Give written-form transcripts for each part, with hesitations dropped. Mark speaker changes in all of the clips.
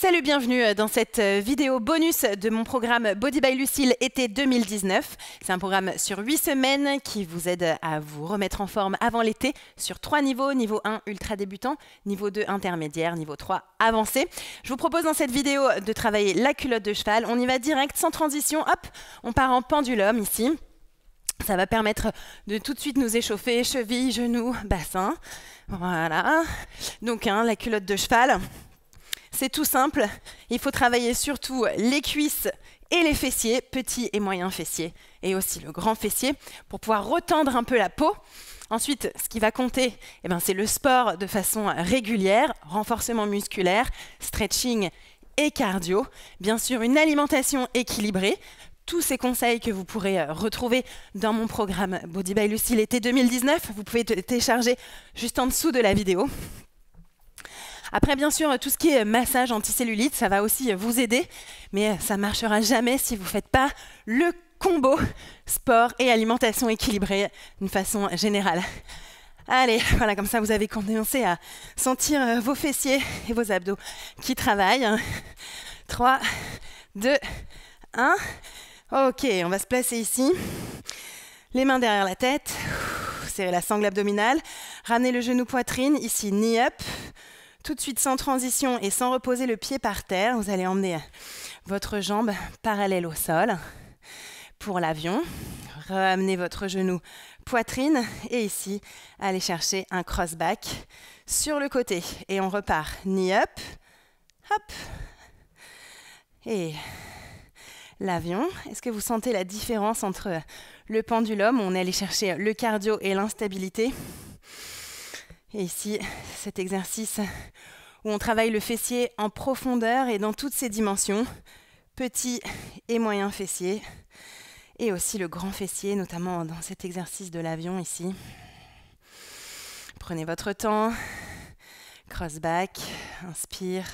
Speaker 1: Salut, bienvenue dans cette vidéo bonus de mon programme Body by Lucille été 2019. C'est un programme sur 8 semaines qui vous aide à vous remettre en forme avant l'été sur 3 niveaux. Niveau 1, ultra débutant, niveau 2, intermédiaire, niveau 3, avancé. Je vous propose dans cette vidéo de travailler la culotte de cheval. On y va direct, sans transition. Hop, on part en pendulum ici. Ça va permettre de tout de suite nous échauffer, chevilles, genoux, bassin. Voilà. Donc, la culotte de cheval. C'est tout simple, il faut travailler surtout les cuisses et les fessiers, petits et moyens fessiers, et aussi le grand fessier, pour pouvoir retendre un peu la peau. Ensuite, ce qui va compter, c'est le sport de façon régulière, renforcement musculaire, stretching et cardio. Bien sûr, une alimentation équilibrée. Tous ces conseils que vous pourrez retrouver dans mon programme Body by Lucille été 2019, vous pouvez télécharger juste en dessous de la vidéo. Après, bien sûr, tout ce qui est massage anticellulite, ça va aussi vous aider, mais ça ne marchera jamais si vous ne faites pas le combo sport et alimentation équilibrée d'une façon générale. Allez, voilà, comme ça, vous avez commencé à sentir vos fessiers et vos abdos qui travaillent. 3, 2, 1. Ok, on va se placer ici. Les mains derrière la tête. Serrez la sangle abdominale. Ramenez le genou poitrine. Ici, knee up. Tout de suite, sans transition et sans reposer le pied par terre, vous allez emmener votre jambe parallèle au sol pour l'avion. Ramenez votre genou poitrine et ici, allez chercher un cross-back sur le côté. Et on repart. Knee up, hop. Et l'avion. Est-ce que vous sentez la différence entre le pendulum où on est allé chercher le cardio et l'instabilité? Et ici, cet exercice où on travaille le fessier en profondeur et dans toutes ses dimensions, petit et moyen fessier, et aussi le grand fessier, notamment dans cet exercice de l'avion ici. Prenez votre temps, cross back, inspire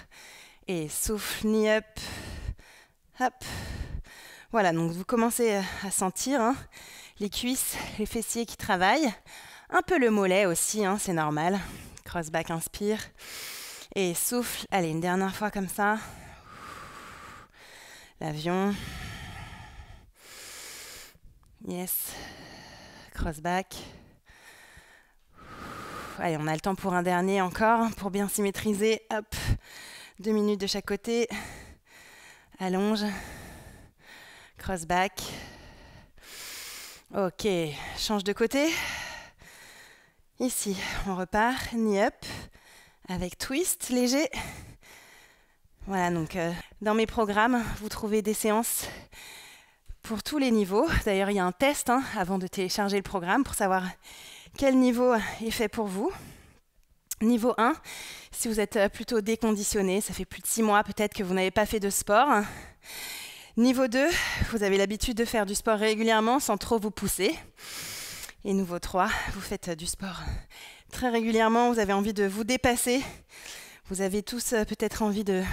Speaker 1: et souffle, knee up, hop. Voilà, donc vous commencez à sentir les cuisses, les fessiers qui travaillent. Un peu le mollet aussi, c'est normal. Cross back, inspire. Et souffle. Allez, une dernière fois comme ça. L'avion. Yes. Cross back. Allez, on a le temps pour un dernier encore, pour bien s'y maîtriser. Hop. 2 minutes de chaque côté. Allonge. Cross back. Ok, change de côté. Ici, on repart, knee up, avec twist léger. Voilà, donc dans mes programmes, vous trouvez des séances pour tous les niveaux. D'ailleurs, il y a un test avant de télécharger le programme pour savoir quel niveau est fait pour vous. Niveau 1, si vous êtes plutôt déconditionné, ça fait plus de 6 mois peut-être que vous n'avez pas fait de sport. Niveau 2, vous avez l'habitude de faire du sport régulièrement sans trop vous pousser. Et niveau 3, vous faites du sport très régulièrement, vous avez envie de vous dépasser. Vous avez tous peut-être envie de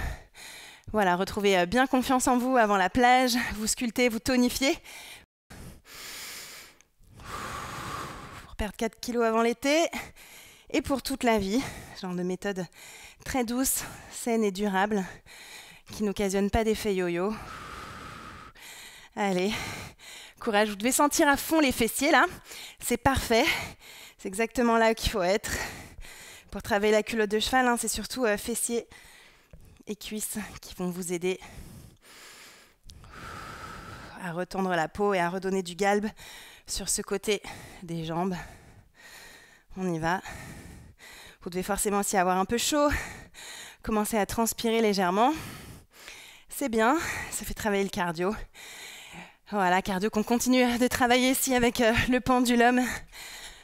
Speaker 1: retrouver bien confiance en vous avant la plage, vous sculpter, vous tonifier. Pour perdre 4 kilos avant l'été et pour toute la vie. Genre de méthode très douce, saine et durable qui n'occasionne pas d'effet yo-yo. Allez. Courage, vous devez sentir à fond les fessiers là, c'est parfait, c'est exactement là qu'il faut être. Pour travailler la culotte de cheval, c'est surtout fessiers et cuisses qui vont vous aider à retendre la peau et à redonner du galbe sur ce côté des jambes. On y va. Vous devez forcément aussi avoir un peu chaud, commencer à transpirer légèrement. C'est bien, ça fait travailler le cardio. Voilà, cardio qu'on continue de travailler ici avec le pendulum.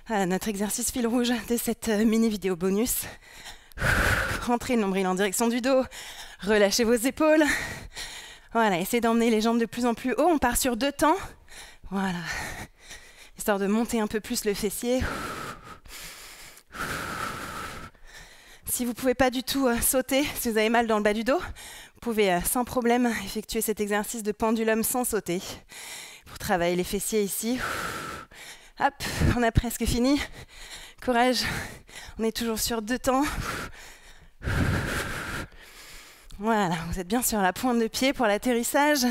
Speaker 1: Voilà, notre exercice fil rouge de cette mini vidéo bonus. Rentrez le nombril en direction du dos. Relâchez vos épaules. Voilà, essayez d'emmener les jambes de plus en plus haut. On part sur 2 temps. Voilà. Histoire de monter un peu plus le fessier. Si vous ne pouvez pas du tout sauter, si vous avez mal dans le bas du dos, vous pouvez sans problème effectuer cet exercice de pendulum sans sauter pour travailler les fessiers ici. Hop, on a presque fini. Courage, on est toujours sur 2 temps. Voilà, vous êtes bien sur la pointe de pied pour l'atterrissage.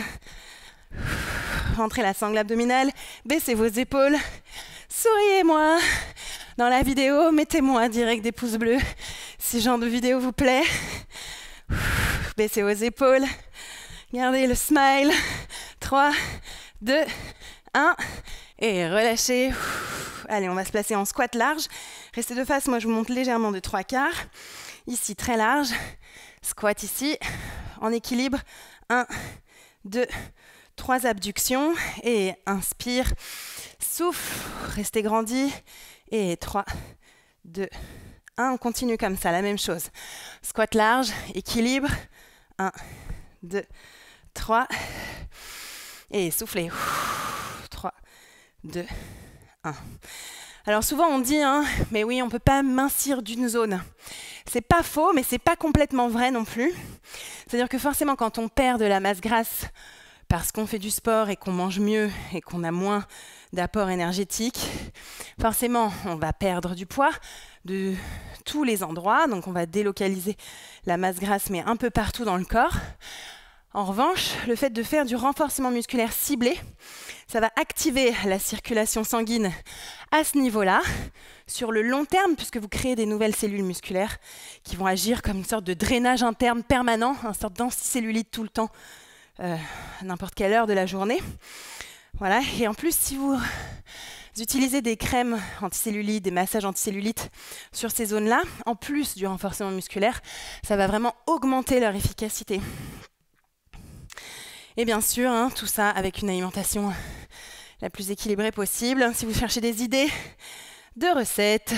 Speaker 1: Rentrez la sangle abdominale, baissez vos épaules, souriez-moi. Dans la vidéo, mettez-moi direct des pouces bleus si ce genre de vidéo vous plaît. Baissez vos épaules, gardez le smile. 3, 2, 1 et relâchez. Allez, on va se placer en squat large. Restez de face, moi je vous monte légèrement de 3/4. Ici, très large. Squat ici, en équilibre. 1, 2, 3 abductions. Et inspire, souffle, restez grandi. Et 3, 2, 1. On continue comme ça, la même chose. Squat large, équilibre. 1, 2, 3. Et soufflez. 3, 2, 1. Alors souvent on dit, mais oui, on ne peut pas mincir d'une zone. C'est pas faux, mais c'est pas complètement vrai non plus. C'est-à-dire que forcément, quand on perd de la masse grasse parce qu'on fait du sport et qu'on mange mieux et qu'on a moins d'apport énergétique, forcément, on va perdre du poids de tous les endroits. Donc on va délocaliser la masse grasse, mais un peu partout dans le corps. En revanche, le fait de faire du renforcement musculaire ciblé, ça va activer la circulation sanguine à ce niveau-là, sur le long terme, puisque vous créez des nouvelles cellules musculaires qui vont agir comme une sorte de drainage interne permanent, une sorte d'anticellulite tout le temps, à n'importe quelle heure de la journée. Voilà. Et en plus, si vous utilisez des crèmes anticellulites, des massages anticellulites sur ces zones-là, en plus du renforcement musculaire, ça va vraiment augmenter leur efficacité. Et bien sûr, tout ça avec une alimentation la plus équilibrée possible. Si vous cherchez des idées de recettes,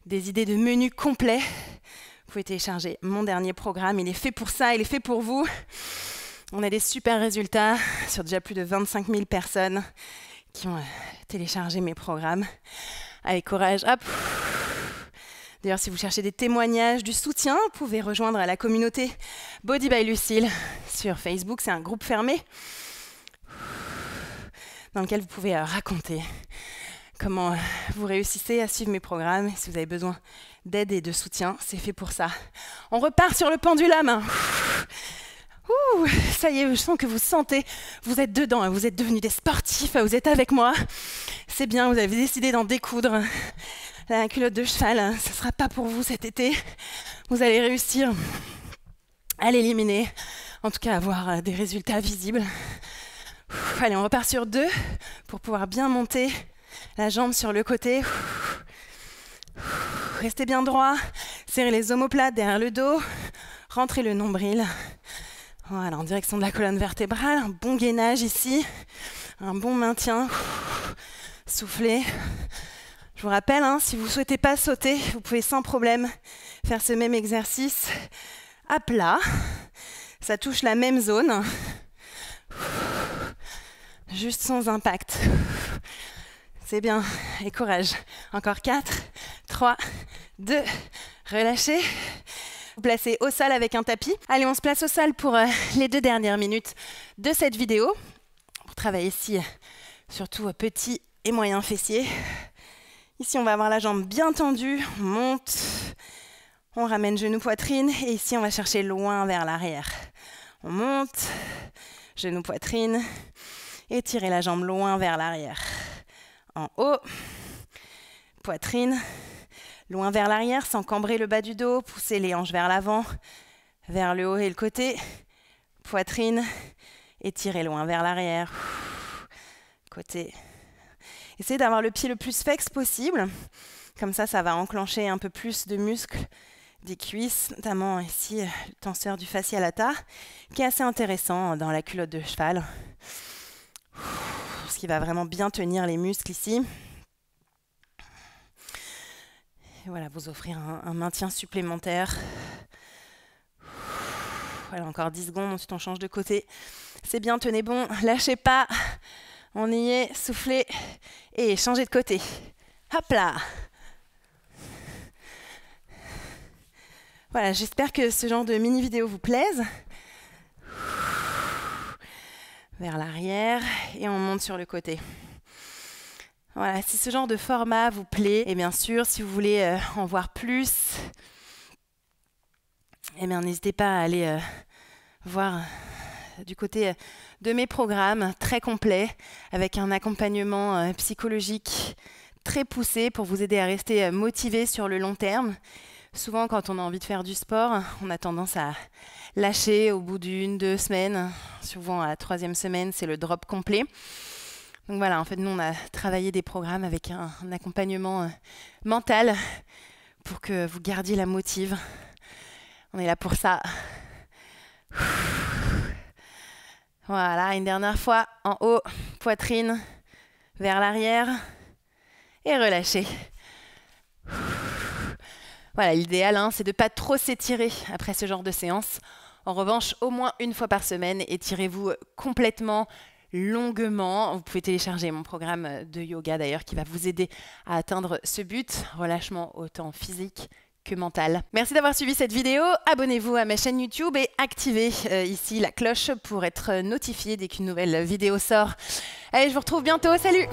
Speaker 1: des idées de menus complets, vous pouvez télécharger mon dernier programme. Il est fait pour ça, il est fait pour vous. On a des super résultats sur déjà plus de 25 000 personnes qui ont téléchargé mes programmes. Allez, courage, hop. D'ailleurs, si vous cherchez des témoignages, du soutien, vous pouvez rejoindre la communauté Body by Lucile sur Facebook. C'est un groupe fermé dans lequel vous pouvez raconter comment vous réussissez à suivre mes programmes. Et si vous avez besoin d'aide et de soutien, c'est fait pour ça. On repart sur le pendulum. Ouh, ça y est, je sens que vous sentez, vous êtes dedans, vous êtes devenus des sportifs, vous êtes avec moi. C'est bien, vous avez décidé d'en découdre. La culotte de cheval, ce ne sera pas pour vous cet été. Vous allez réussir à l'éliminer, en tout cas avoir des résultats visibles. Allez, on repart sur 2 pour pouvoir bien monter la jambe sur le côté. Restez bien droit, serrez les omoplates derrière le dos, rentrez le nombril. Voilà, en direction de la colonne vertébrale, un bon gainage ici, un bon maintien. Soufflez. Je vous rappelle, si vous ne souhaitez pas sauter, vous pouvez sans problème faire ce même exercice à plat. Ça touche la même zone, juste sans impact. C'est bien, et courage. Encore 4, 3, 2, relâchez. Vous placez au sol avec un tapis. Allez, on se place au sol pour les 2 dernières minutes de cette vidéo. Pour travailler ici, surtout petit et moyen fessier. Ici, on va avoir la jambe bien tendue, on monte, on ramène genou, poitrine, et ici, on va chercher loin vers l'arrière. On monte, genou, poitrine, et tirez la jambe loin vers l'arrière. En haut, poitrine, loin vers l'arrière, sans cambrer le bas du dos, poussez les hanches vers l'avant, vers le haut et le côté, poitrine, et tirez loin vers l'arrière, côté. Essayez d'avoir le pied le plus flex possible. Comme ça, ça va enclencher un peu plus de muscles des cuisses, notamment ici, le tenseur du fascia lata, qui est assez intéressant dans la culotte de cheval. Ce qui va vraiment bien tenir les muscles ici. Et voilà, vous offrir un maintien supplémentaire. Voilà, encore 10 secondes, ensuite on change de côté. C'est bien, tenez bon, lâchez pas. On y est, soufflez et changez de côté. Hop là! Voilà, j'espère que ce genre de mini-vidéo vous plaise. Vers l'arrière et on monte sur le côté. Voilà, si ce genre de format vous plaît, et bien sûr, si vous voulez en voir plus, eh bien, n'hésitez pas à aller voir du côté de mes programmes très complets avec un accompagnement psychologique très poussé pour vous aider à rester motivé sur le long terme. Souvent, quand on a envie de faire du sport, on a tendance à lâcher au bout d'1, 2 semaines. Souvent, à la 3e semaine, c'est le drop complet. Donc voilà, en fait, nous, on a travaillé des programmes avec un accompagnement mental pour que vous gardiez la motive. On est là pour ça. Voilà, une dernière fois, en haut, poitrine, vers l'arrière et relâchez. Voilà, l'idéal, c'est de ne pas trop s'étirer après ce genre de séance. En revanche, au moins une fois par semaine, étirez-vous complètement, longuement. Vous pouvez télécharger mon programme de yoga d'ailleurs qui va vous aider à atteindre ce but, relâchement autant physique que mental. Merci d'avoir suivi cette vidéo. Abonnez-vous à ma chaîne YouTube et activez ici la cloche pour être notifié dès qu'une nouvelle vidéo sort. Allez, je vous retrouve bientôt. Salut!